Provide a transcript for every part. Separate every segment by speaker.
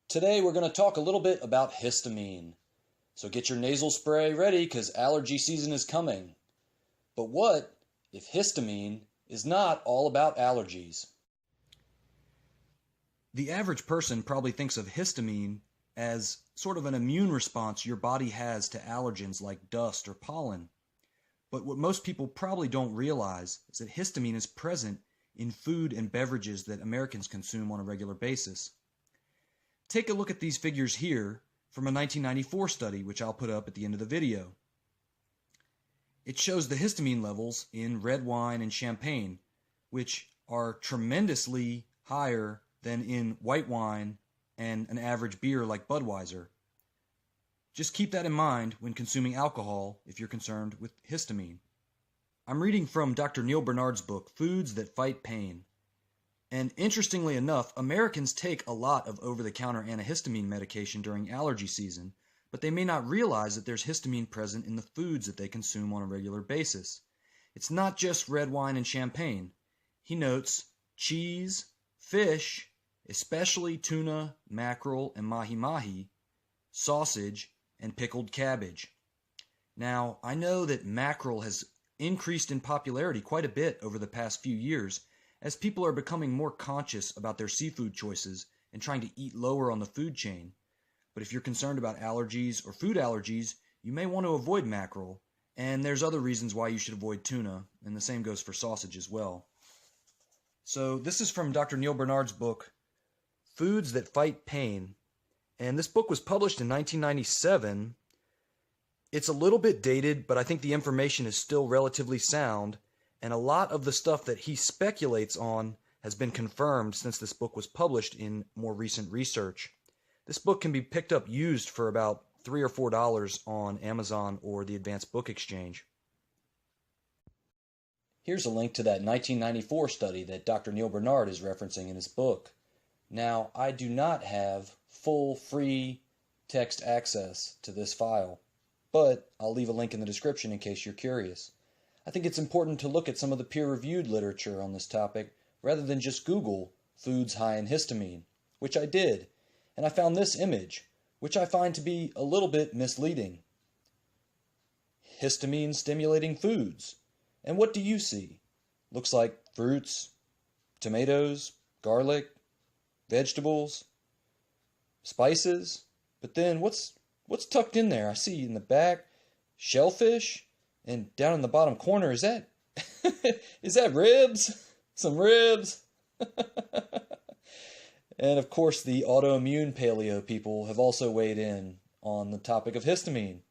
Speaker 1: Today we're going to talk a little bit about histamine. So get your nasal spray ready because allergy season is coming. But what if histamine is not all about allergies? The average person probably thinks of histamine as sort of an immune response your body has to allergens like dust or pollen. But what most people probably don't realize is that histamine is present in food and beverages that Americans consume on a regular basis. Take a look at these figures here from a 1994 study, which I'll put up at the end of the video. It shows the histamine levels in red wine and champagne, which are tremendously higher than in white wine and an average beer like Budweiser. Just keep that in mind when consuming alcohol if you're concerned with histamine. I'm reading from Dr. Neil Bernard's book, Foods That Fight Pain. And interestingly enough, Americans take a lot of over-the-counter antihistamine medication during allergy season, but they may not realize that there's histamine present in the foods that they consume on a regular basis. It's not just red wine and champagne. He notes cheese, fish, especially tuna, mackerel, and mahi-mahi, sausage, and pickled cabbage. Now, I know that mackerel has increased in popularity quite a bit over the past few years as people are becoming more conscious about their seafood choices and trying to eat lower on the food chain. But if you're concerned about allergies or food allergies, you may want to avoid mackerel, and there's other reasons why you should avoid tuna, and the same goes for sausage as well. So this is from Dr. Neil Bernard's book, Foods That Fight Pain, and this book was published in 1997. It's a little bit dated, but I think the information is still relatively sound, and a lot of the stuff that he speculates on has been confirmed since this book was published in more recent research. This book can be picked up used for about $3 or $4 on Amazon or the Advanced Book Exchange. Here's a link to that 1994 study that Dr. Neil Bernard is referencing in his book. Now, I do not have full free text access to this file, but I'll leave a link in the description in case you're curious. I think it's important to look at some of the peer-reviewed literature on this topic rather than just Google foods high in histamine, which I did, and I found this image, which I find to be a little bit misleading. Histamine-stimulating foods. And what do you see? Looks like fruits, tomatoes, garlic, vegetables, spices, but then what's tucked in there? I see in the back shellfish, and down in the bottom corner, is that is that ribs? Some ribs? And of course the autoimmune paleo people have also weighed in on the topic of histamine.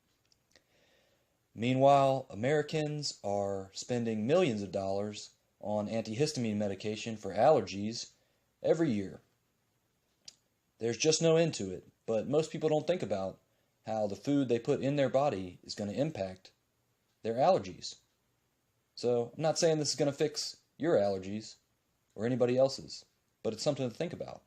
Speaker 1: Meanwhile, Americans are spending millions of dollars on antihistamine medication for allergies every year. There's just no end to it, but most people don't think about how the food they put in their body is going to impact their allergies. So I'm not saying this is going to fix your allergies or anybody else's, but it's something to think about.